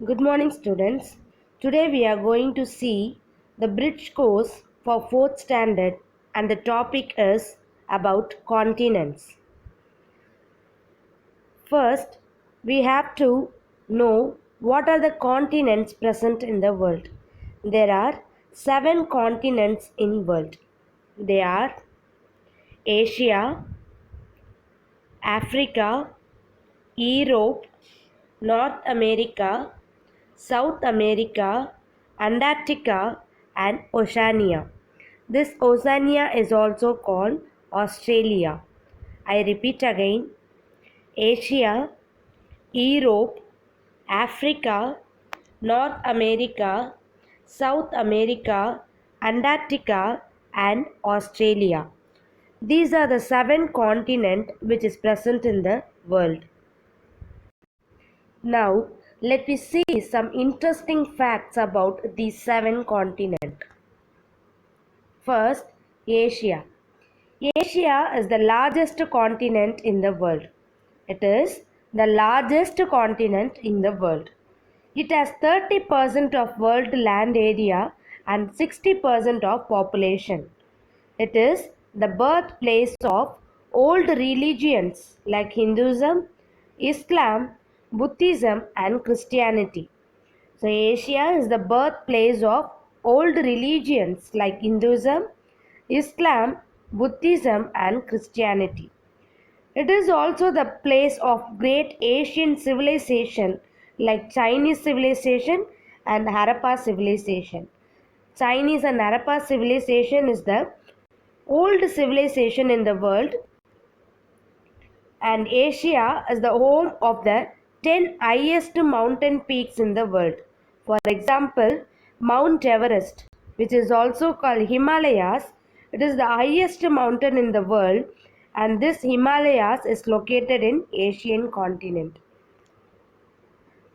Good morning, students. Today we are going to see the bridge course for 4th standard, and the topic is about continents. First, we have to know what are the continents present in the world. There are 7 continents in world. They are Asia, Africa, Europe, North America, South America, Antarctica, and Oceania. This Oceania is also called Australia. I repeat again: Asia, Europe, Africa, North America, South America, Antarctica, and Australia. These are the 7 continents which is present in the world. Now, let me see some interesting facts about these 7 continents. First, Asia. Asia is the largest continent in the world. It is the largest continent in the world. It has 30% of world land area and 60% of population. It is the birthplace of old religions like Hinduism, Islam, Buddhism, and Christianity. So, Asia is the birthplace of old religions like Hinduism, Islam, Buddhism, and Christianity. It is also the place of great Asian civilization like Chinese civilization and Harappa civilization. Chinese and Harappa civilization is the old civilization in the world, and Asia is the home of the 10 highest mountain peaks in the world. For example, Mount Everest, which is also called Himalayas, it is the highest mountain in the world, and this Himalayas is located in Asian continent.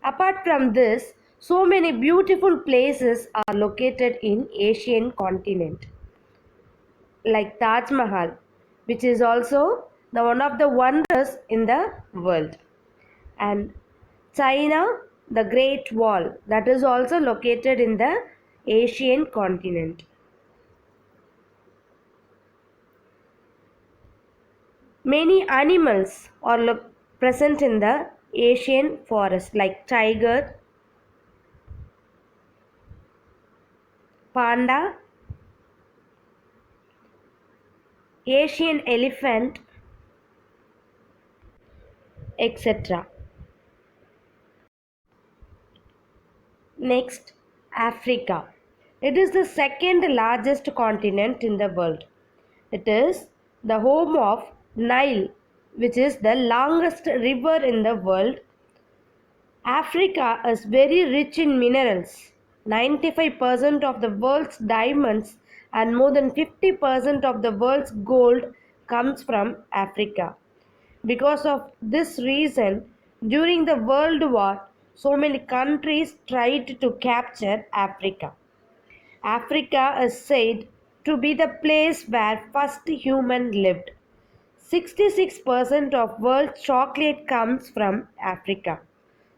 Apart from this, so many beautiful places are located in Asian continent, like Taj Mahal, which is also the one of the wonders in the world, and China, the Great Wall, that is also located in the Asian continent. Many animals are present in the Asian forest like tiger, panda, Asian elephant, etc. Next, Africa. It is the second largest continent in the world. It is the home of Nile, which is the longest river in the world. Africa is very rich in minerals. 95% of the world's diamonds and more than 50% of the world's gold comes from Africa. Because of this reason, during the World War, so many countries tried to capture Africa. Africa is said to be the place where first human lived. 66% of world chocolate comes from Africa.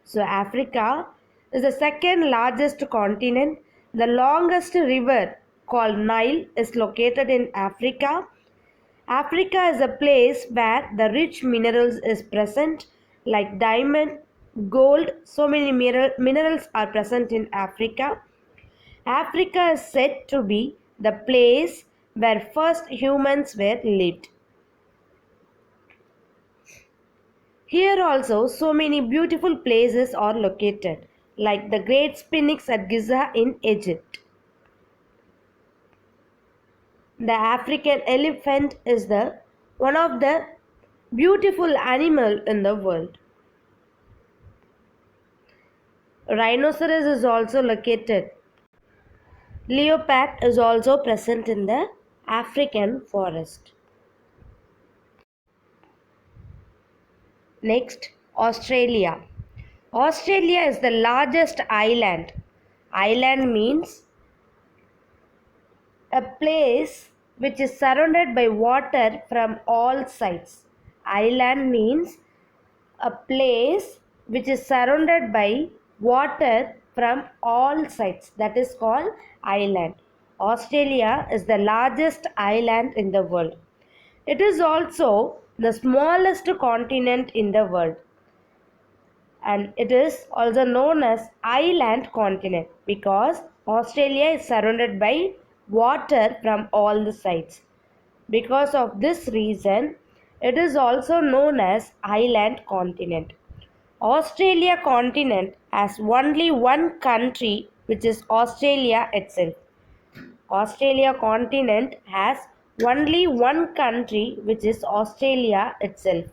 So Africa is the second largest continent. The longest river called Nile is located in Africa. Africa is a place where the rich minerals is present like diamond, gold, so many minerals are present in Africa. Africa is said to be the place where first humans were lived. Here also so many beautiful places are located like the Great Sphinx at Giza in Egypt. The African elephant is the one of the beautiful animal in the world. Rhinoceros is also located. Leopard is also present in the African forest. Next, Australia. Australia is the largest island. Island means a place which is surrounded by water from all sides. Island means a place which is surrounded by water from all sides. That is called island. Australia is the largest island in the world. It is also the smallest continent in the world, and it is also known as island continent because Australia is surrounded by water from all the sides. Because of this reason, it is also known as island continent. Australia continent has only one country, which is Australia itself. Australia continent has only one country, which is Australia itself.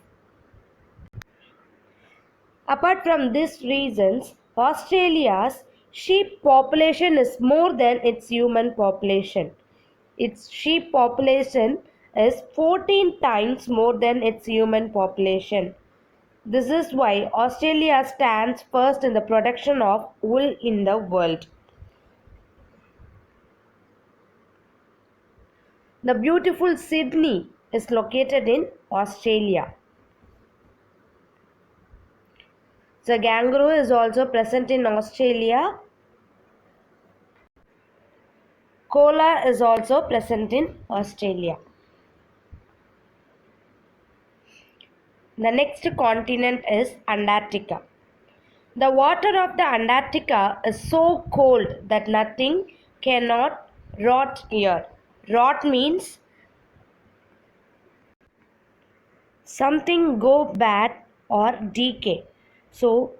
Apart from these reasons, Australia's sheep population is more than its human population. Its sheep population is 14 times more than its human population. This is why Australia stands first in the production of wool in the world. The beautiful Sydney is located in Australia. The kangaroo is also present in Australia. Koala is also present in Australia. The next continent is Antarctica. The water of the Antarctica is so cold that nothing cannot rot here. Rot means something go bad or decay. So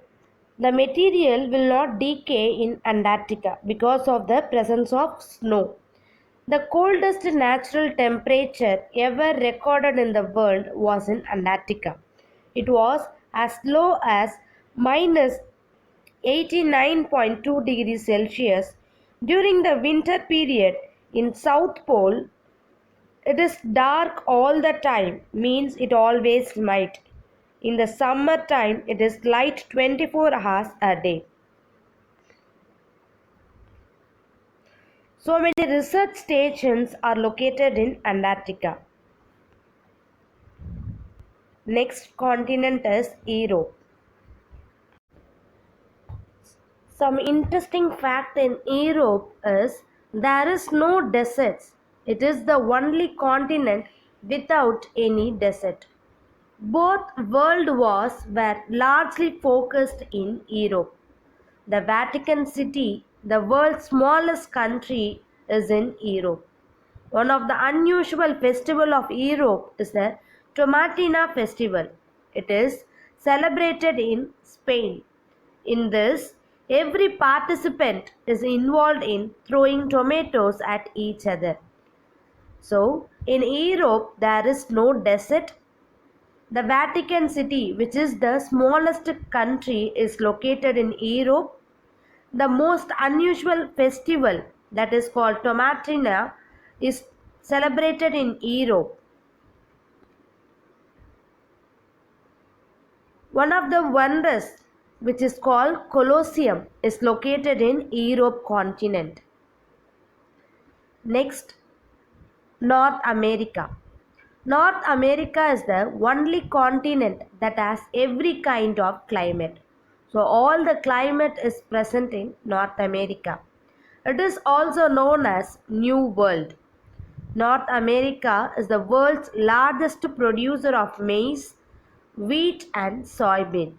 the material will not decay in Antarctica because of the presence of snow. The coldest natural temperature ever recorded in the world was in Antarctica. It was as low as minus 89.2 degrees Celsius. During the winter period in South Pole, it is dark all the time, means it always night. In the summer time, it is light 24 hours a day. So many research stations are located in Antarctica. Next continent is Europe. Some interesting fact in Europe is there is no deserts. It is the only continent without any desert. Both world wars were largely focused in Europe. The Vatican City, the world's smallest country, is in Europe. One of the unusual festivals of Europe is the Tomatina festival. It is celebrated in Spain. In this, every participant is involved in throwing tomatoes at each other. So, in Europe, there is no desert. The Vatican City, which is the smallest country, is located in Europe. The most unusual festival, that is called Tomatina, is celebrated in Europe. One of the wonders, which is called Colosseum, is located in Europe continent. Next, North America. North America is the only continent that has every kind of climate. So all the climate is present in North America. It is also known as New World. North America is the world's largest producer of maize, wheat and soybean.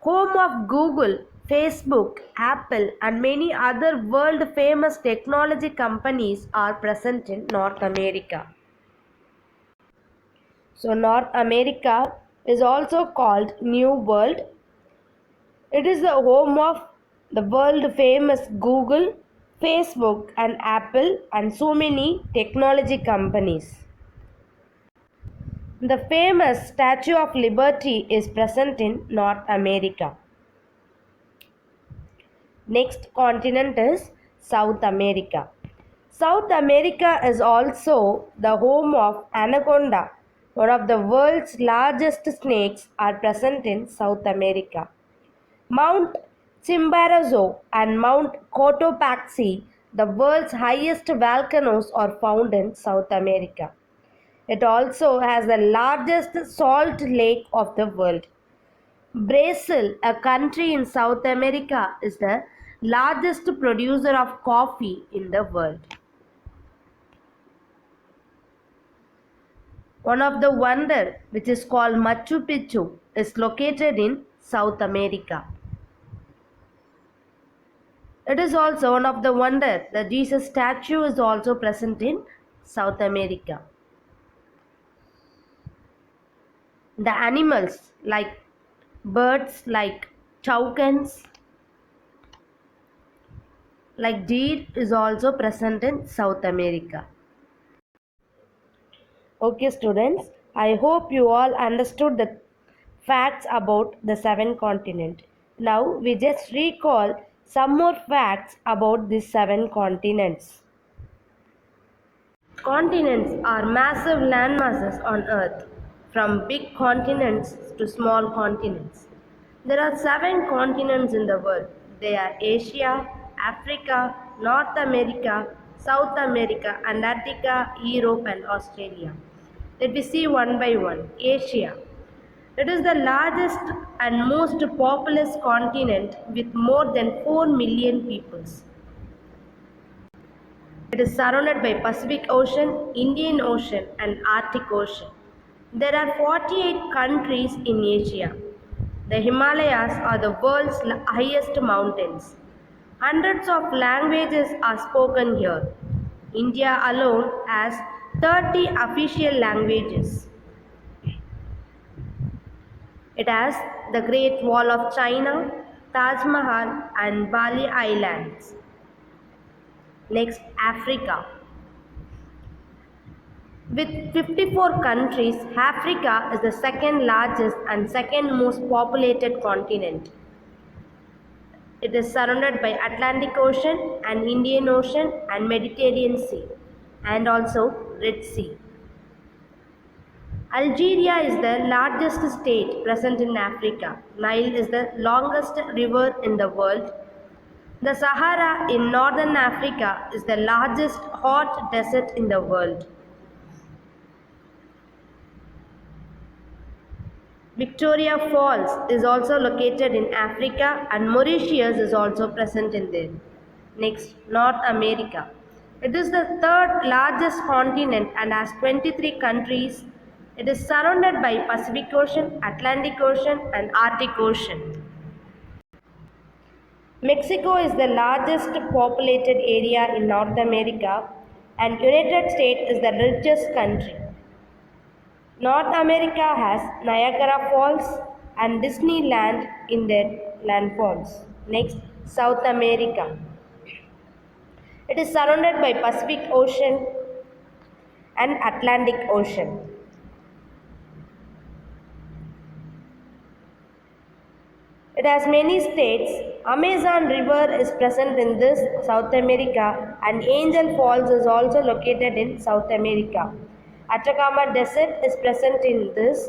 Home of Google, Facebook, Apple and many other world famous technology companies are present in North America. So North America is also called New World. It is the home of the world famous Google, Facebook and Apple and so many technology companies. The famous Statue of Liberty is present in North America. Next continent is South America. South America is also the home of anaconda. One of the world's largest snakes are present in South America. Mount Chimborazo and Mount Cotopaxi, the world's highest volcanoes, are found in South America. It also has the largest salt lake of the world. Brazil, a country in South America, is the largest producer of coffee in the world. One of the wonder, which is called Machu Picchu, is located in South America. It is also one of the wonder. The Jesus statue is also present in South America. The animals like birds, like toucans, like deer is also present in South America. Okay students, I hope you all understood the facts about the 7 continents. Now we just recall some more facts about these 7 continents. Continents are massive landmasses on Earth, from big continents to small continents. There are 7 continents in the world. They are Asia, Africa, North America, South America, Antarctica, Europe, and Australia. Let me see one by one. Asia. It is the largest and most populous continent with more than 4 million peoples. It is surrounded by Pacific Ocean, Indian Ocean, and Arctic Ocean. There are 48 countries in Asia. The Himalayas are the world's highest mountains. Hundreds of languages are spoken here. India alone has 30 official languages. It has the Great Wall of China, Taj Mahal, and Bali Islands. Next, Africa. With 54 countries, Africa is the second largest and second most populated continent. It is surrounded by Atlantic Ocean and Indian Ocean and Mediterranean Sea, and also Red Sea. Algeria is the largest state present in Africa. Nile is the longest river in the world. The Sahara in northern Africa is the largest hot desert in the world. Victoria Falls is also located in Africa, and Mauritius is also present in there. Next, North America. It is the third largest continent and has 23 countries. It is surrounded by Pacific Ocean, Atlantic Ocean, and Arctic Ocean. Mexico is the largest populated area in North America, and United States is the richest country. North America has Niagara Falls and Disneyland in their landforms. Next, South America. It is surrounded by Pacific Ocean and Atlantic Ocean. It has many states. Amazon River is present in this South America, and Angel Falls is also located in South America. Atacama Desert is present in this,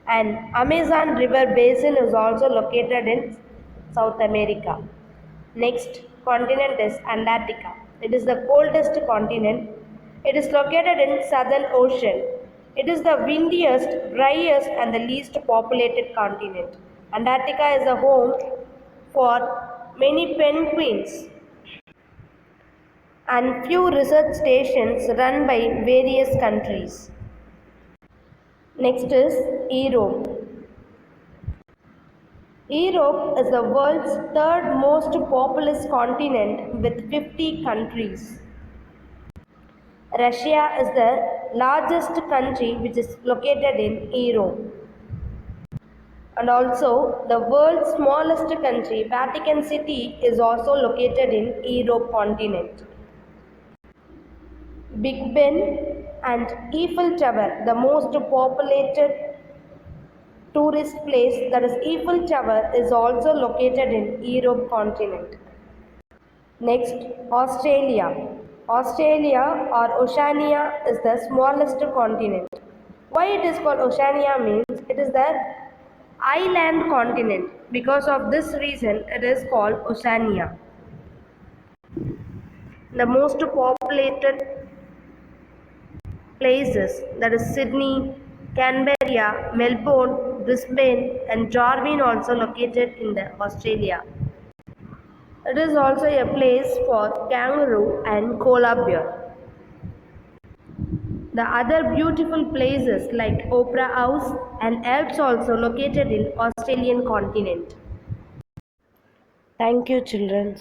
and Amazon River Basin is also located in South America. Next continent is Antarctica. It is the coldest continent. It is located in Southern Ocean. It is the windiest, driest, and the least populated continent. Antarctica is a home for many penguins and few research stations run by various countries. Next is Europe. Europe is the world's third most populous continent with 50 countries. Russia is the largest country which is located in Europe. And also the world's smallest country, Vatican City, is also located in Europe continent. Big Ben and Eiffel Tower, the most populated tourist place, that is Eiffel Tower, is also located in Europe continent. Next, Australia. Australia or Oceania is the smallest continent. Why it is called Oceania means it is the island continent. Because of this reason it is called Oceania. The most populated places, that is Sydney, Canberra, Melbourne, Brisbane, and Darwin also located in the Australia. It is also a place for kangaroo and koala bear. The other beautiful places like Opera House and Alps also located in Australian continent. Thank you, children.